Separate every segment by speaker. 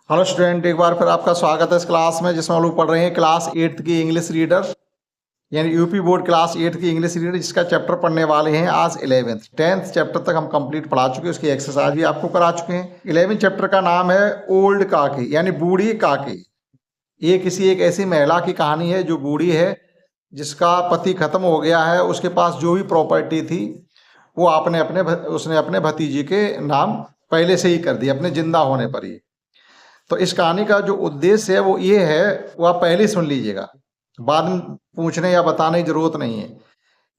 Speaker 1: Hello student, एक बार फिर आपका स्वागत है इस क्लास में जिसमें हम लोग पढ़ रहे हैं क्लास 8th की इंग्लिश रीडर यानी यूपी बोर्ड क्लास 8 की इंग्लिश रीडर, जिसका चैप्टर पढ़ने वाले हैं आज 11th 10th चैप्टर तक हम कंप्लीट पढ़ा चुके हैं। उसकी एक्सरसाइज भी आपको करा चुके हैं। 11th चैप्टर का नाम है ओल्ड काकी यानी बूढ़ी काकी। ये किसी एक ऐसी महिला की कहानी है जो बूढ़ी है, जिसका पति खत्म हो गया है। उसके पास जो भी प्रॉपर्टी थी वो उसने अपने भतीजे के नाम पहले से ही कर दी, अपने जिंदा होने पर ही। तो इस कहानी का जो उद्देश्य है वो ये है, वो आप पहले ही सुन लीजिएगा, बाद में पूछने या बताने की जरूरत नहीं है।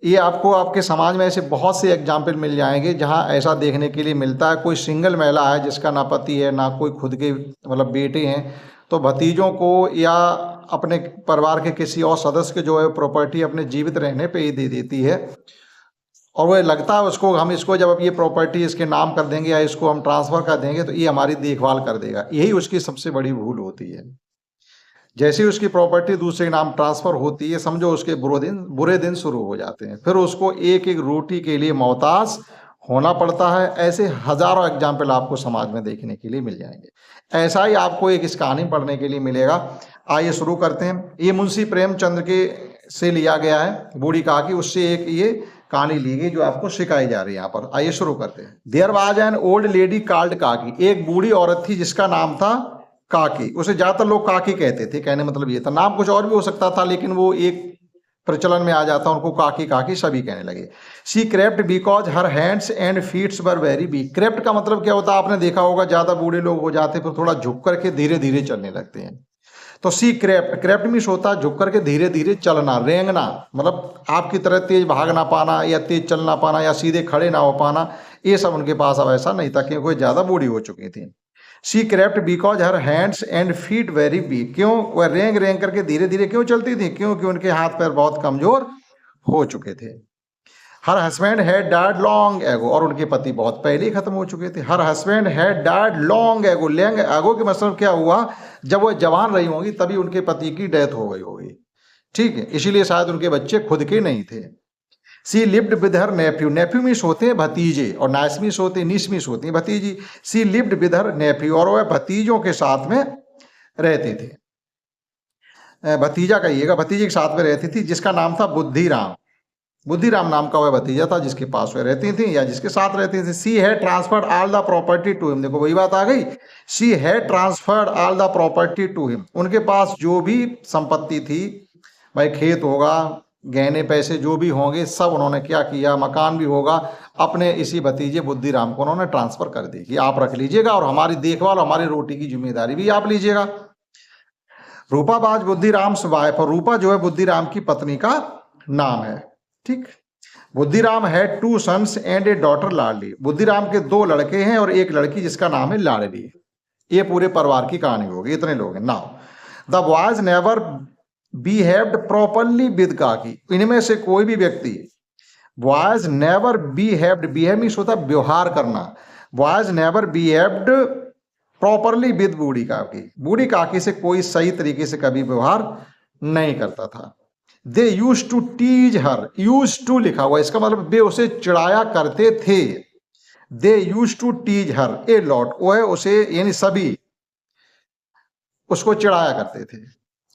Speaker 1: ये आपको आपके समाज में ऐसे बहुत से एग्जाम्पल मिल जाएंगे जहाँ ऐसा देखने के लिए मिलता है। कोई सिंगल महिला है जिसका ना पति है ना कोई खुद के मतलब बेटे हैं, तो भतीजों को या अपने परिवार के किसी और सदस्य के जो है प्रॉपर्टी अपने जीवित रहने पे ही दे देती है। और वो लगता है उसको, हम इसको जब अब ये प्रॉपर्टी इसके नाम कर देंगे या इसको हम ट्रांसफ़र कर देंगे तो ये हमारी देखभाल कर देगा। यही उसकी सबसे बड़ी भूल होती है। जैसे ही उसकी प्रॉपर्टी दूसरे के नाम ट्रांसफ़र होती है, समझो उसके बुरे दिन शुरू हो जाते हैं। फिर उसको एक एक रोटी के लिए मोहताज होना पड़ता है। ऐसे हजारों एग्जाम्पल आपको समाज में देखने के लिए मिल जाएंगे। ऐसा ही आपको एक इस कहानी पढ़ने के लिए मिलेगा। आइए शुरू करते हैं। ये मुंशी प्रेमचंद्र के से लिया गया है, बूढ़ी काकी, उससे एक ये कहानी ली गई जो आपको सिखाई जा रही है यहाँ पर। आइए शुरू करते हैं। There was an old lady called Kaki. एक बूढ़ी औरत थी जिसका नाम था काकी। उसे ज्यादातर लोग काकी कहते थे। कहने मतलब ये था, नाम कुछ और भी हो सकता था लेकिन वो एक प्रचलन में आ जाता, उनको काकी काकी सभी कहने लगे। She crept because her hands and feets were very weak. Crept का मतलब क्या होता है, आपने देखा होगा, ज्यादा बूढ़े लोग हो जाते फिर थोड़ा झुक करके धीरे धीरे चलने लगते हैं। तो सी क्रेप्ट, क्रेप्ट मीन्स होता है झुक करके धीरे धीरे चलना, रेंगना, मतलब आपकी तरह तेज भाग ना पाना या तेज चल ना पाना या सीधे खड़े ना हो पाना, ये सब उनके पास अब ऐसा नहीं था क्योंकि वो ज्यादा बूढ़ी हो चुकी थी। She crept because her hands and feet very weak. क्यों वह रेंग रेंग करके धीरे धीरे क्यों चलती थी? क्योंकि उनके हाथ पैर बहुत कमजोर हो चुके थे। Her husband had died long ago, और उनके पति बहुत पहले ही खत्म हो चुके थे। Her husband had died long ago. Long ago के मतलब क्या हुआ, जब वो जवान रही होंगी तभी उनके पति की डेथ हो गई होगी। ठीक है, इसीलिए शायद उनके बच्चे खुद के नहीं थे। She lived with her nephew. Nephew means होते हैं भतीजे और नाइस मीन्स होते हैं, नीस मीन्स होती है भतीजी। सी लिव्ड विद हर नेफ्यू, और वह भतीजों के साथ में रहते थे। भतीजा कहिएगा, भतीजे के साथ में रहती थी जिसका नाम था बुद्धिराम। बुद्धिराम नाम का वह भतीजा था जिसके पास वह रहती थी या जिसके साथ रहती थी। She had transferred all the property to him. देखो वही बात आ गई, she had transferred all the property to him. उनके पास जो भी संपत्ति थी, भाई खेत होगा, गहने पैसे जो भी होंगे, सब उन्होंने क्या किया, मकान भी होगा, अपने इसी भतीजे बुद्धिराम को उन्होंने ट्रांसफर कर दी कि आप रख लीजिएगा और हमारी देखभाल, हमारी रोटी की जिम्मेदारी भी आप लीजिएगा। रूपा बाज बुद्धिराम वाइफ, और रूपा जो है बुद्धिराम की पत्नी का नाम है। ठीक। Buddhiram has two sons and a daughter Ladli. Buddhiram के दो लड़के हैं और एक लड़की जिसका नाम है लाडली। ये पूरे परिवार की कहानी होगी, इतने लोग हैं। Now the boys never behaved properly with काकी। इनमें से कोई भी व्यक्ति, boys never behaved, behave means होता है व्यवहार करना। Boys never behaved properly with बूढ़ी काकी। बूढ़ी काकी से कोई सही तरीके से कभी व्यवहार नहीं करता था। They use to tease her, use to लिखा हुआ, इसका मतलब वे उसे चिढ़ाया करते थे। They use to tease her a lot, वो है उसे यानी सभी उसको चिढ़ाया करते थे।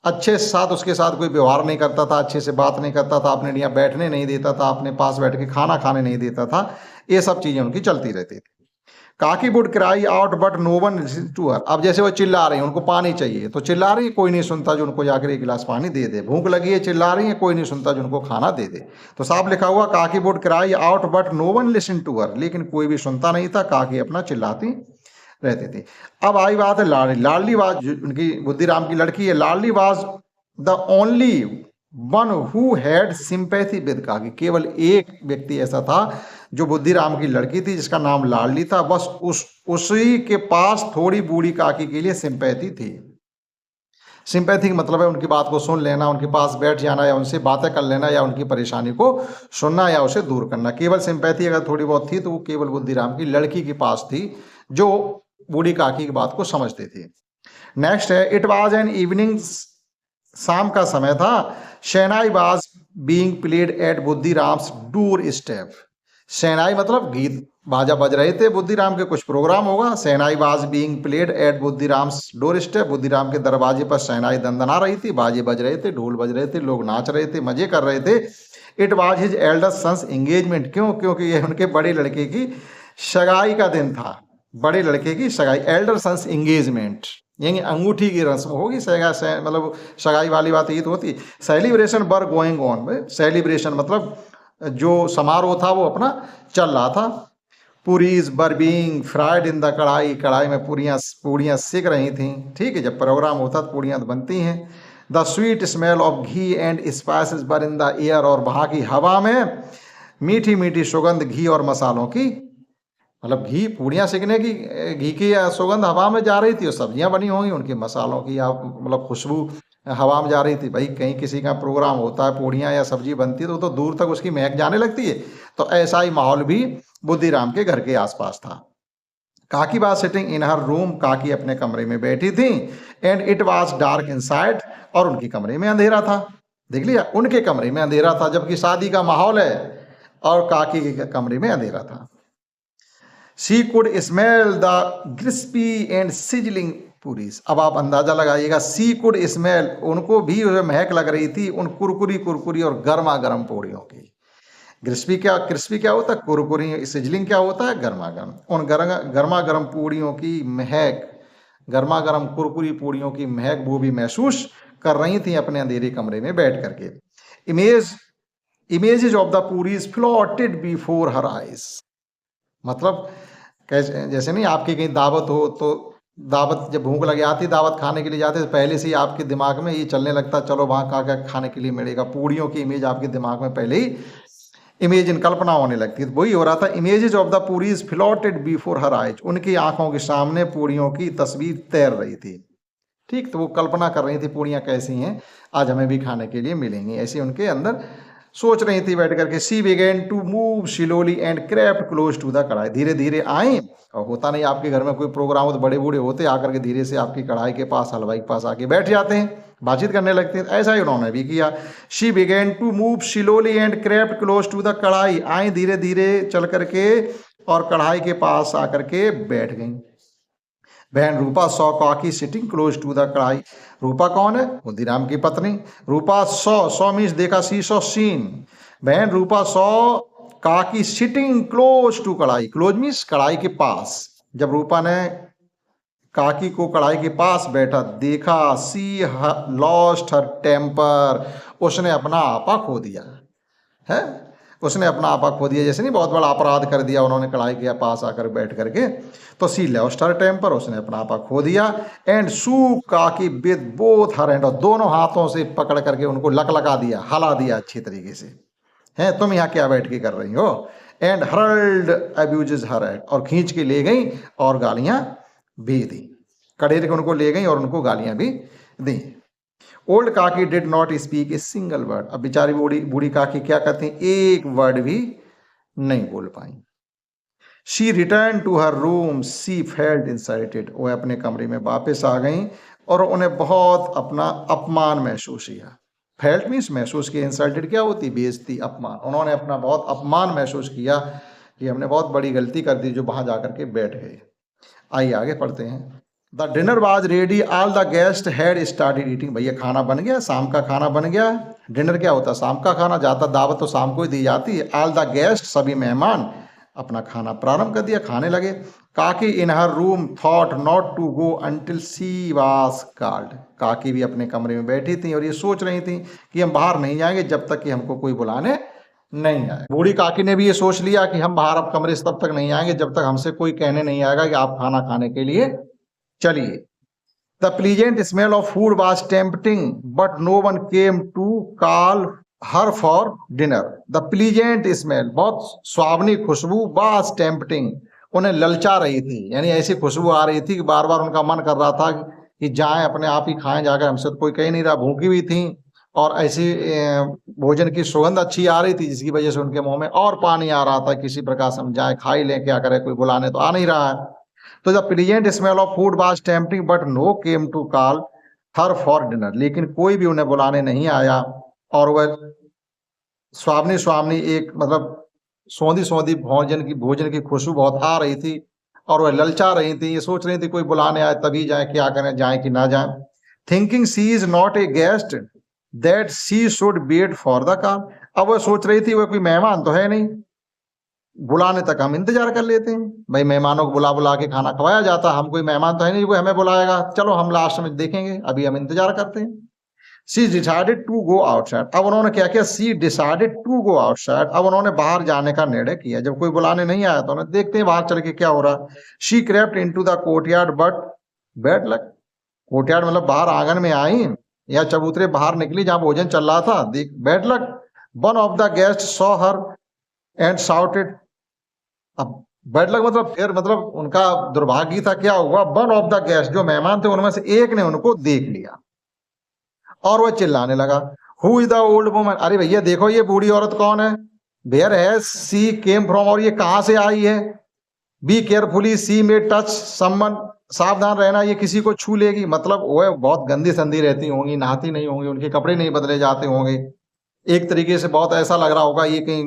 Speaker 1: अच्छे साथ उसके साथ कोई व्यवहार नहीं करता था, अच्छे से बात नहीं करता था, अपने लिए बैठने नहीं देता था, अपने पास बैठ के खाना खाने नहीं देता था। ये सब चीजें उनकी चलती रहती थी। Kaki would cry out but no one listen to her. अब जैसे वो चिल्ला रही है, उनको पानी चाहिए तो चिल्ला रही है, कोई नहीं सुनता जो उनको जाकर एक गिलास पानी दे दे। भूख लगी है, चिल्ला रही है, कोई नहीं सुनता जो उनको खाना दे दे। तो साफ लिखा हुआ, Kaki would cry out but no one listen to her, लेकिन कोई भी सुनता नहीं था, काकी अपना चिल्लाती रहती थी। अब आई बात है लाडली। लाडली वाज उनकी बुद्धिराम की लड़की है। Ladli was the only one who had sympathy with Kaki. केवल एक व्यक्ति ऐसा था जो बुद्धिराम की लड़की थी जिसका नाम लाडली था, बस उसी के पास थोड़ी बूढ़ी काकी के लिए सिंपैथी थी। सिंपैथी का मतलब है उनकी बात को सुन लेना, उनके पास बैठ जाना या उनसे बातें कर लेना या उनकी परेशानी को सुनना या उसे दूर करना। केवल सिंपैथी अगर थोड़ी बहुत थी तो वो केवल बुद्धिराम की लड़की के पास थी जो बूढ़ी काकी की बात को समझती थी। नेक्स्ट है, इट वॉज एन इवनिंग, शाम का समय था। Shehnai was being played at Buddhiram's door step. Shehnai मतलब गीत बाजा बज रहे थे, बुद्धिराम के कुछ प्रोग्राम होगा। Shehnai was being played at Buddhiram's door step, Buddhiram के दरवाजे पर शहनाई दंदना रही थी, बाजे बज रहे थे, ढोल बज रहे थे, लोग नाच रहे थे, मजे कर रहे थे। It was his elder son's engagement, क्यों? क्योंकि यह उनके बड़े लड़के की सगाई का दिन था, बड़े लड़के की सगाई। एल्डर सन्स एंगेजमेंट यानी अंगूठी की रस्म होगी, मतलब सगाई वाली बात ये तो होती। Celebration were going on, celebration मतलब जो समारोह था वो अपना चल रहा था। Puris were being fried in the कढ़ाई, कढ़ाई में पूड़ियाँ सेक रही थी। ठीक है, जब प्रोग्राम होता तो पूड़ियाँ तो बनती हैं। The sweet smell of ghee and spices were in the air, और वहाँ की हवा में मीठी मीठी सुगंध घी और मसालों की, मतलब घी पूड़ियाँ सेकने की घी की सुगंध हवा में जा रही थी, और सब्जियाँ बनी होंगी उनके मसालों की, या मतलब खुशबू हवा में जा रही थी। भाई कहीं किसी का प्रोग्राम होता है, पूड़ियाँ या सब्जी बनती है तो दूर तक उसकी महक जाने लगती है। तो ऐसा ही माहौल भी बुद्धिराम के घर के आसपास था। काकी was sitting in her room, काकी अपने कमरे में बैठी थी। And it was dark inside, और उनके कमरे में अंधेरा था। देख लिया, उनके कमरे में अंधेरा था, जबकि शादी का माहौल है और काकी के कमरे में अंधेरा था। She could smell the crispy and sizzling puris. अब आप अंदाजा लगाइएगा, सी कुड स्मेल, उनको भी महक लग रही थी उन कुरकुरी और गर्मा गर्म पूड़ियों की। क्रिस्पी क्या होता है? कुरकुरी। सिजलिंग क्या होता है? गर्मा गर्म। उन गर्मा गर्म पूड़ियों की महक, गर्मा गर्म कुरकुरी पूड़ियों की महक वो भी महसूस कर रही थी अपने अंधेरे कमरे में बैठ करके। Images of the puris floated before her eyes, मतलब कैसे, जैसे नहीं आपकी कहीं दावत हो तो दावत जब भूख लग जाती, दावत खाने के लिए जाते तो पहले से ही आपके दिमाग में ये चलने लगता, चलो वहाँ का क्या खाने के लिए मिलेगा। पूड़ियों की इमेज आपके दिमाग में पहले ही इमेजिन, कल्पना होने लगती है। तो वही हो रहा था, images of the puris floated before her eyes, उनकी आंखों के सामने पूड़ियों की तस्वीर तैर रही थी। ठीक, तो वो कल्पना कर रही थी पूड़ियाँ कैसी हैं, आज हमें भी खाने के लिए मिलेंगी, ऐसे उनके अंदर सोच रही थी बैठ करके। She began to move slowly and crept close to the kadhai, धीरे धीरे आई। और होता नहीं आपके घर में कोई प्रोग्राम हो तो बड़े बूढ़े होते आकर के धीरे से आपकी कढ़ाई के पास, हलवाई के पास आके बैठ जाते हैं, बातचीत करने लगते हैं। ऐसा ही उन्होंने भी किया। She began to move slowly and crept close to the kadhai, आई धीरे धीरे चल करके और कढ़ाई के पास आकर के बैठ गई। बहन रूपा सॉ काकी सिटिंग क्लोज टू द कढ़ाई, रूपा कौन है? बुद्धिराम की पत्नी। रूपा सॉ मीन्स देखा, सी सॉ सीन। बहन रूपा सॉ काकी सिटिंग क्लोज टू कढ़ाई, क्लोज मीन्स कढ़ाई के पास। जब रूपा ने काकी को कढ़ाई के पास बैठा देखा, सी लॉस्ट हर टेम्पर, उसने अपना आपा खो दिया है। उसने अपना आपा खो दिया, जैसे नहीं बहुत बड़ा अपराध कर दिया उन्होंने कढ़ाई के पास आकर बैठ करके, तो सी लॉस्ट हर टेम्पर, उसने अपना आपा खो दिया। एंड सू काकी विद बोथ हर हैंड, और दोनों हाथों से पकड़ करके उनको लकलका दिया, हला दिया अच्छी तरीके से, हैं तुम यहाँ क्या बैठ के कर रही हो। And hurled abuses her at, और खींच के ले गई और गालियां भी दी, कड़ेर के उनको ले गई और उनको गालियां भी दी। ओल्ड काकी did not speak a single word, अब बेचारी बूढ़ी काकी क्या कहती हैं, एक वर्ड भी नहीं बोल पाई। She return to her room, she felt insulted, वो अपने कमरे में वापस आ गई और उन्हें बहुत अपना अपमान महसूस किया। फेल्ट मीन्स महसूस किया, इंसल्टेड क्या होती? बेइज्जती, अपमान। उन्होंने अपना बहुत अपमान महसूस किया कि हमने बहुत बड़ी गलती कर दी जो वहां जाकर के बैठ गए। आइए आगे पढ़ते हैं। The dinner was ready, all the guest had started eating, भैया खाना बन गया, शाम का खाना बन गया। डिनर क्या होता है? शाम का खाना, जाता दावत तो शाम को ही दी जाती है। ऑल द गेस्ट, सभी मेहमान अपना खाना प्रारंभ कर दिया, खाने लगे। Kaki in her room thought not to go until she was called, Kaki भी अपने कमरे में बैठी थी और ये सोच रही थी कि हम बाहर नहीं जाएंगे जब तक कि हमको कोई बुलाने नहीं आए। बूढ़ी काकी ने भी ये सोच लिया कि हम बाहर अब कमरे से तब तक नहीं आएंगे जब तक हमसे कोई कहने नहीं आएगा कि आप खाना खाने के लिए चलिए। The pleasant smell of food was tempting but no one came to call her for dinner. The pleasant smell, बहुत स्वावनी खुशबू, वाज टेम्पटिंग, उन्हें ललचा रही थी, यानी ऐसी खुशबू आ रही थी कि बार बार उनका मन कर रहा था कि जाएं अपने आप ही खाएं जाकर, हमसे तो कोई कह नहीं रहा, भूखी भी थी और ऐसी भोजन की सुगंध अच्छी आ रही थी जिसकी वजह से उनके मुंह में और पानी आ रहा था, किसी प्रकार से हम जाए खा ही लें, क्या करें, कोई बुलाने तो आ नहीं रहा है। तो the pleasant smell of food was tempting but no came to call her for dinner, लेकिन कोई भी उन्हें बुलाने नहीं आया और वह स्वावनी एक मतलब सौंधी सौंधी भोजन की खुशबू बहुत आ रही थी और वह ललचा रही थी। ये सोच रही थी कोई बुलाने आए तभी जाए, क्या करें, जाए कि ना जाए। Thinking she is not a guest that she should wait for the call. अब वह सोच रही थी वह कोई मेहमान तो है नहीं, बुलाने तक हम इंतजार कर लेते हैं। भाई मेहमानों को बुला बुला के खाना खवाया जाता, हम कोई मेहमान तो है नहीं कोई हमें बुलाएगा, चलो हम लास्ट में देखेंगे, अभी हम इंतजार करते हैं। सी डिसाइडेड टू गो आउटसाइड। अब उन्होंने क्या किया, सी डिसाइडेड टू गो आउटसाइड। अब उन्होंने बाहर जाने का निर्णय किया, जब कोई बुलाने नहीं आया तो उन्हें देखते हैं बाहर चल के क्या हो रहा। She crept into the courtyard but bad luck. Courtyard मतलब बाहर आंगन में आई या चबूतरे बाहर निकली जहां भोजन चल रहा था, देख bad luck. One of the guest saw her and shouted. अब बैड लक मतलब फिर मतलब उनका दुर्भाग्य था, क्या हुआ, वन ऑफ द गेस्ट जो मेहमान थे उनमें से एक ने उनको देख लिया और वह चिल्लाने लगा, who is the old woman. अरे भैया देखो ये बूढ़ी औरत कौन है, where has she came from, और ये कहां से आई है। Be carefully she may touch someone, सावधान रहना ये किसी को छू लेगी। मतलब वह बहुत गंदी संदी रहती होंगी, नहाती नहीं होंगी, उनके कपड़े नहीं बदले जाते होंगे, एक तरीके से बहुत ऐसा लग रहा होगा ये कहीं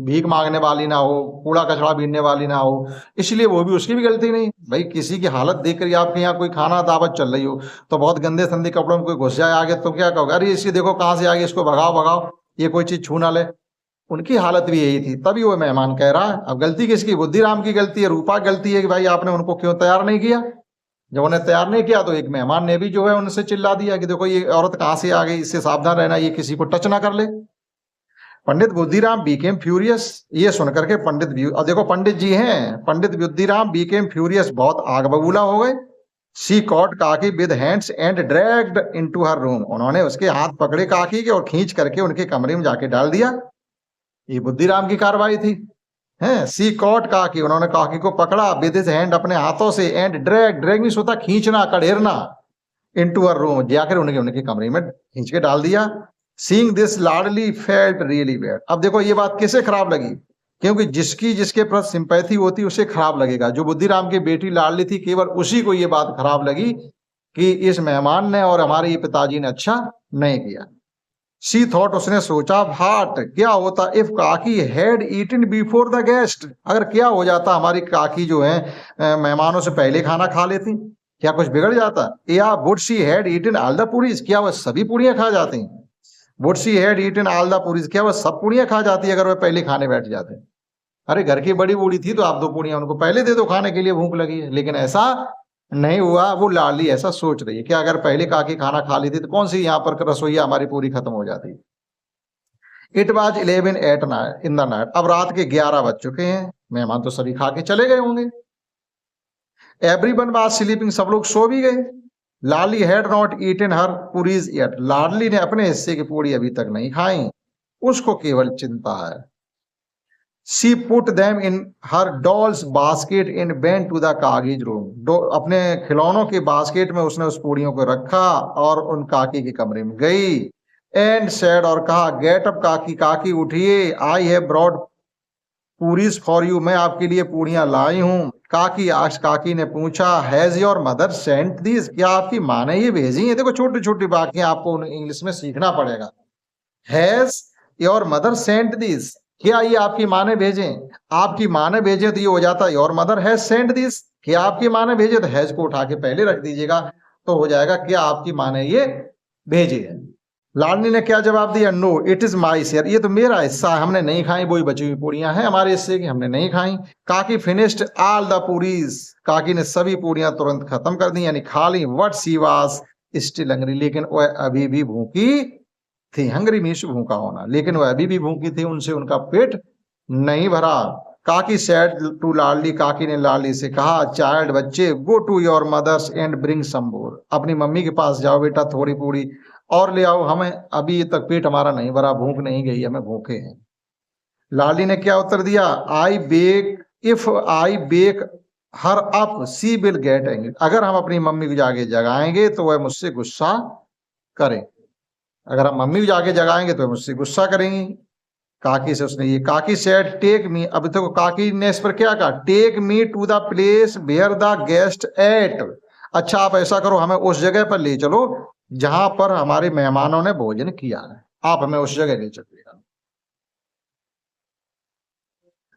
Speaker 1: भीख मांगने वाली ना हो, कूड़ा कचड़ा बीनने वाली ना हो, इसलिए वो भी उसकी भी गलती नहीं। भाई किसी की हालत देख कर आपके यहाँ कोई खाना दावत चल रही हो तो बहुत गंदे संदी कपड़ों में कोई घुस जाए आगे तो क्या कहोगे, अरे इसकी देखो कहाँ से आ गई, इसको भगाओ भगाओ, ये कोई चीज छू ना ले। उनकी हालत भी यही थी, तभी वो मेहमान कह रहा है। अब गलती किसकी, बुद्धिराम की गलती है, रूपा गलती है कि भाई आपने उनको क्यों तैयार नहीं किया। जब उन्हें तैयार नहीं किया तो एक मेहमान ने भी जो है उनसे चिल्ला दिया कि देखो ये औरत कहाँ से आ गई, इससे सावधान रहना, ये किसी को टच ना कर ले। पंडित बुद्धिराम बीकेम फ्यूरियस। ये सुनकर के अब देखो पंडित जी हैं, पंडित बुद्धिराम बीकेम फ्यूरियस, बहुत आग बबूला हो गए। शी कॉट काकी with hands and dragged into her room. उन्होंने उसके हाथ पकड़े काकी के और खींच करके उनके कमरे में जाके डाल दिया। ये बुद्धिराम की कार्रवाई थी। हैं, सी कॉट काकी, उन्होंने काकी को पकड़ा विद हिज हैंड, अपने हाथों से, एंड ड्रैग मींस होता खींचना, कड़ेरना, इनटू हर रूम, जाकर उनके कमरे में खींच के डाल दिया। Seeing this Ladli felt really bad. अब देखो ये बात किसे खराब लगी, क्योंकि जिसके प्रति सिंपैथी होती उसे खराब लगेगा। जो बुद्धिराम की बेटी लाडली थी केवल उसी को ये बात खराब लगी कि इस मेहमान ने और हमारे ये पिताजी ने अच्छा नहीं किया। शी थॉट, उसने सोचा, भाट क्या होता if Kaki had eaten before the guest. अगर क्या हो जाता हमारी काकी जो है मेहमानों से पहले खाना खा लेती, क्या कुछ बिगड़ जाता। या would she had eaten all the puris, क्या वह सभी पूरियां खा जाती। Would she had eaten all the puris, क्या वह सब पूरियां खा जाती अगर वह पहले खाने बैठ जाते। अरे घर की बड़ी बूढ़ी थी तो आप दो पूरियां उनको पहले दे दो खाने के लिए, भूख लगी है। लेकिन ऐसा नहीं हुआ। वो लाडली ऐसा सोच रही है कि अगर पहले काकी खाना खा ली थी तो कौन सी यहाँ पर रसोईया हमारी पूरी खत्म हो जाती। It was 11 at night in the night. अब रात के 11 बज चुके हैं, मेहमान तो सभी खा के चले गए होंगे। एवरीवन वाज स्लीपिंग, सब लोग सो भी गए। Ladli had not eaten her puris yet. Ladli ने अपने हिस्से की पूरी अभी तक नहीं खाई, उसको केवल चिंता है। She put them in her doll's basket and went to the Kaki's room. अपने खिलौनों के बास्केट में उसने उस पूड़ियों को रखा और उन काकी के कमरे में गई। एंड सेड, और कहा, गेट अप काकी, काकी उठिए, I have brought puris for you, मैं आपके लिए पूड़ियां लाई हूं। काकी आस्क्ड, काकी ने पूछा, has your mother sent these, क्या आपकी माँ ने ये भेजी है। देखो छोटी छोटी बातें आपको इंग्लिश में सीखना पड़ेगा। Has your mother sent these, क्या ये आपकी माँ ने भेजे। आपकी माँ ने भेजे तो ये हो जाता your mother has sent this. क्या आपकी माँ ने भेजे, तो हैज को उठा के पहले रख दीजिएगा तो हो जाएगा क्या आपकी माँ ने ये भेजे है। लाडली ने क्या जवाब दिया, no it is my share, ये तो मेरा हिस्सा है, हमने नहीं खाई, वही बची हुई पूड़ियां हैं हमारे हिस्से की, हमने नहीं खाई। काकी फिनिश्ड ऑल द पूरीज, काकी ने सभी पूड़ियां तुरंत खत्म कर दी, यानी खा ली। What she was still hungry, लेकिन वह अभी भी भूखी थी। हंग्री मीन्स भूखा होना, लेकिन वह अभी भी भूखी थी, उनसे उनका पेट नहीं भरा। काकी सेड टू लाडली, काकी ने लाडली से कहा, चाइल्ड, बच्चे, go to your mother's and bring some more, अपनी मम्मी के पास जाओ बेटा, थोड़ी पूड़ी और ले आओ, हमें अभी तक पेट हमारा नहीं भरा, भूख नहीं गई, हमें भूखे हैं। लाडली ने क्या उत्तर दिया, I bake, if I bake her up she will get angry, अगर हम अपनी मम्मी को जाके जगाएंगे तो वह मुझसे गुस्सा करें। अगर हम मम्मी को जाके जगाएंगे तो वह मुझसे गुस्सा करेंगी। काकी से उसने ये, काकी सेड टेक मी, अब देखो काकी ने इस पर क्या कहा, take me to the place where the guest ate, अच्छा आप ऐसा करो, हमें उस जगह पर ले चलो जहां पर हमारे मेहमानों ने भोजन किया है, आप हमें उस जगह ले चलिएगा।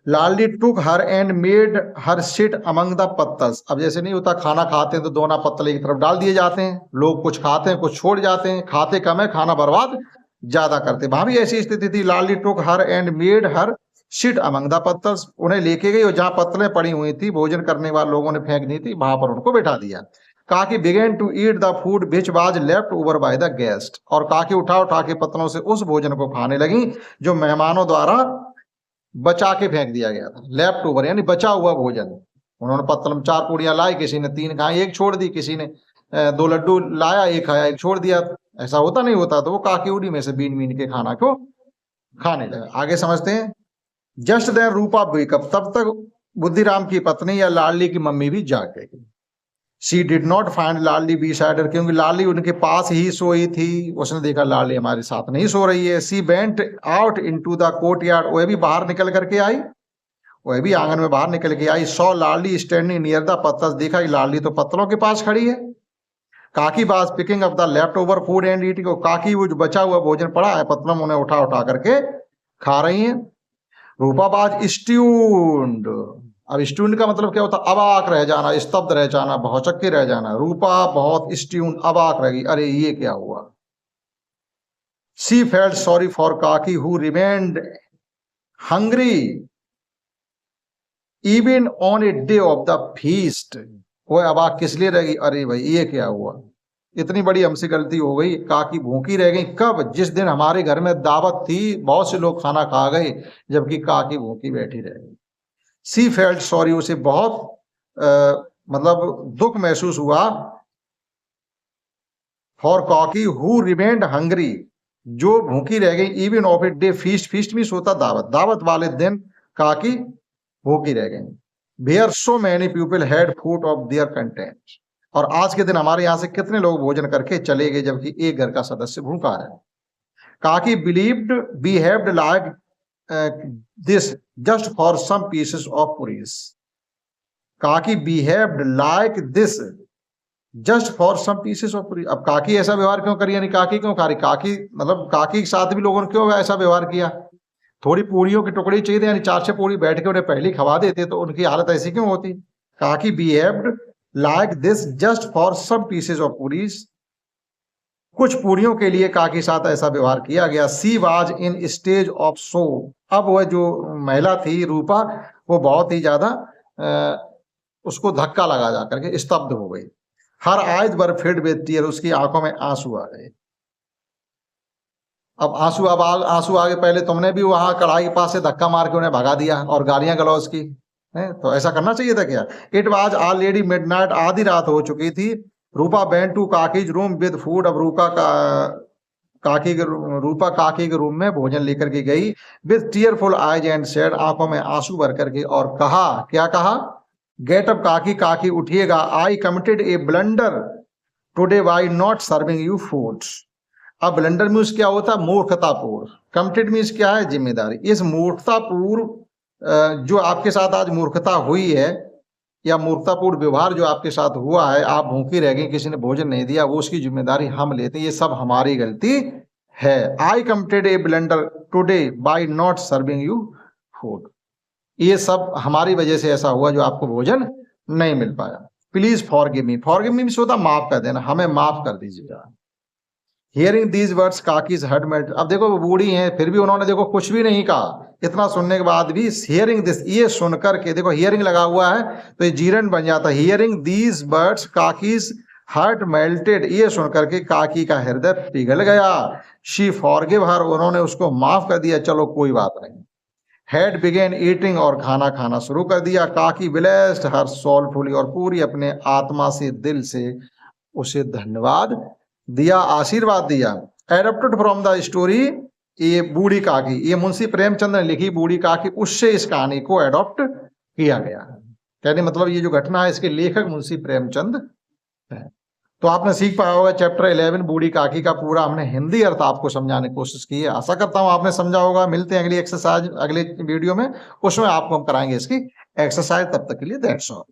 Speaker 1: Ladli took her and made her sit among the pattals. अब जैसे नहीं होता, खाना खाते हैं तो दोना पत्तल एक तरफ डाल दिए जाते हैं, लोग कुछ खाते हैं कुछ छोड़ जाते हैं, खाते कम है खाना बर्बाद ज्यादा करते। वहां भी ऐसी स्थिति थी। Ladli took her and made her sit among the pattals, उन्हें लेके गई और जहां पत्तलें पड़ी हुई थी भोजन करने वाले लोगों ने फेंक दी थी, वहां पर उनको बैठा दिया। Kaki began to eat the food which was left over by the guest, और काकी उठा उठा के पत्तलों से उस भोजन को खाने लगी जो मेहमानों द्वारा बचा के फेंक दिया गया था। लेफ्ट ओवर यानी बचा हुआ भोजन। उन्होंने पत्तल में 4 पूड़ियां लाई, किसी ने 3 खाई, एक छोड़ दी, किसी ने 2 लड्डू लाया, एक खाया एक छोड़ दिया। ऐसा होता नहीं होता, तो वो काकी उड़ी में से बीन बीन के खाना को खाने लगा। आगे समझते हैं। जस्ट देयर रूपा वेकअप, तब तक बुद्धिराम की पत्नी या लाडली की मम्मी भी जाग गई। She did not find Ladli beside her, क्योंकि लाडली उनके पास ही सोई थी। उसने देखा लाडली हमारे साथ नहीं सो रही है। She went out into the courtyard, वह भी बाहर निकल करके आई, वह भी आंगन में बाहर निकल के आई। Saw Ladli standing near the pattals, देखा कि लाडली तो पत्तलों के पास खड़ी है। काकी was picking up the left over food and eating, काकी वो जो बचा हुआ भोजन पड़ा है पत्तलों में उन्हें उठा उठा करके खा रही है। रूपा वाज स्ट्यून्ड, अब स्ट्यून्ड का मतलब क्या होता है? अबाक रह जाना, स्तब्ध रह जाना, भौचक के रह जाना। रूपा बहुत स्ट्यून्ड, अबाक रही, अरे ये क्या हुआ। शी फेल्ट सॉरी फॉर काकी who remained hungry even on a day of the feast. वो अबाक किस लिए रह गई? अरे भाई ये क्या हुआ, इतनी बड़ी हमसे गलती हो गई, काकी भूखी रह गई। कब? जिस दिन हमारे घर में दावत थी, बहुत से लोग खाना खा गए, जबकि काकी भूखी बैठी रह गई। सी फेल्ट सॉरी, उसे बहुत मतलब दुख महसूस हुआ। फॉर काकी हु रिमेन्ड हंग्री, जो भूखी रह गई। Even of a day feast, feast means होता दावत, दावत वाले दिन काकी भूखी रह गई। Where so many people had food of their content, और आज के दिन हमारे यहाँ से कितने लोग भोजन करके चले गए जबकि एक घर का सदस्य भूखा है। Kaki believed behaved like this just for some pieces of puris. Kaki behaved like this just for some pieces of puri. अब काकी ऐसा व्यवहार क्यों करी, यानी काकी क्यों खा रही? काकी मतलब काकी के साथ भी लोगों ने क्यों ऐसा व्यवहार किया? थोड़ी पूड़ियों की टुकड़ी चाहिए, यानी 4-6 पूड़ी बैठ के उन्हें पहले खवा देते तो उनकी हालत ऐसी क्यों होती? Kaki behaved like this just for some pieces of puris, कुछ पूड़ियों के लिए काकी साथ ऐसा व्यवहार किया गया। She was in stage of show, अब वह जो महिला थी रूपा, वो बहुत ही ज्यादा उसको धक्का लगा जा करके स्तब्ध हो गई। Her eyes were filled with tear, उसकी आंखों में आंसू आ गए। अब आंसू आगे, पहले तुमने भी वहां कढ़ाई के पास से धक्का मार के उन्हें भगा दिया और गालियां गलौज की, तो ऐसा करना चाहिए था क्या? इट वाज ऑलरेडी मिडनाइट, आधी रात हो चुकी थी। Rupa went to Kaki's room with food, अब रूपा काकी के रूम में भोजन लेकर के गई। With tearful eyes and said, आंखों में आंसू भर करके, और कहा, क्या कहा? गेट अप काकी, काकी उठिएगा। I committed a blunder today by not serving you foods. अब ब्लंडर मीन्स क्या होता है? मूर्खतापूर्ण। कमिटेड मीन्स क्या है? जिम्मेदारी। इस मूर्खतापूर्ण जो आपके साथ आज मूर्खता हुई है, या मूर्खतापूर्ण व्यवहार जो आपके साथ हुआ है, आप भूखी रह गई, किसी ने भोजन नहीं दिया, वो उसकी जिम्मेदारी हम लेते हैं, ये सब हमारी गलती है। I committed a blunder today by not serving you food, ये सब हमारी वजह से ऐसा हुआ जो आपको भोजन नहीं मिल पाया। Please forgive me, forgive me होता माफ कर देना, हमें माफ कर दीजिएगा। Hearing these words Kaki's heart melt, अब देखो वो बूढ़ी हैं फिर भी उन्होंने देखो कुछ भी नहीं कहा, इतना सुनने के बाद भी। हियरिंग दिस, ये सुनकर के, देखो हियरिंग लगा हुआ है तो ये जीरन बन जाता है। Hearing these words Kaki's heart melted, ये सुनकर के काकी का हृदय पिघल गया। शी फॉरगिव हर, उन्होंने उसको माफ कर दिया, चलो कोई बात नहीं। हैड बिगेन ईटिंग, और खाना खाना शुरू कर दिया। काकी ब्लेस्ड हर सोलफुली, और पूरी अपने आत्मा से, दिल से उसे धन्यवाद दिया, आशीर्वाद दिया। एडप्टेड फ्रॉम द स्टोरी, ये बूढ़ी काकी, ये मुंशी प्रेमचंद ने लिखी बूढ़ी काकी, उससे इस कहानी को एडॉप्ट किया गया। कहने मतलब ये जो घटना है इसके लेखक मुंशी प्रेमचंद है। तो आपने सीख पाया होगा चैप्टर 11 बूढ़ी काकी का पूरा हमने हिंदी अर्थ आपको समझाने की कोशिश की है। आशा करता हूं आपने समझा होगा। मिलते हैं अगली एक्सरसाइज अगले वीडियो में, उसमें आपको हम कराएंगे इसकी एक्सरसाइज। तब तक के लिए दैट्स ऑल।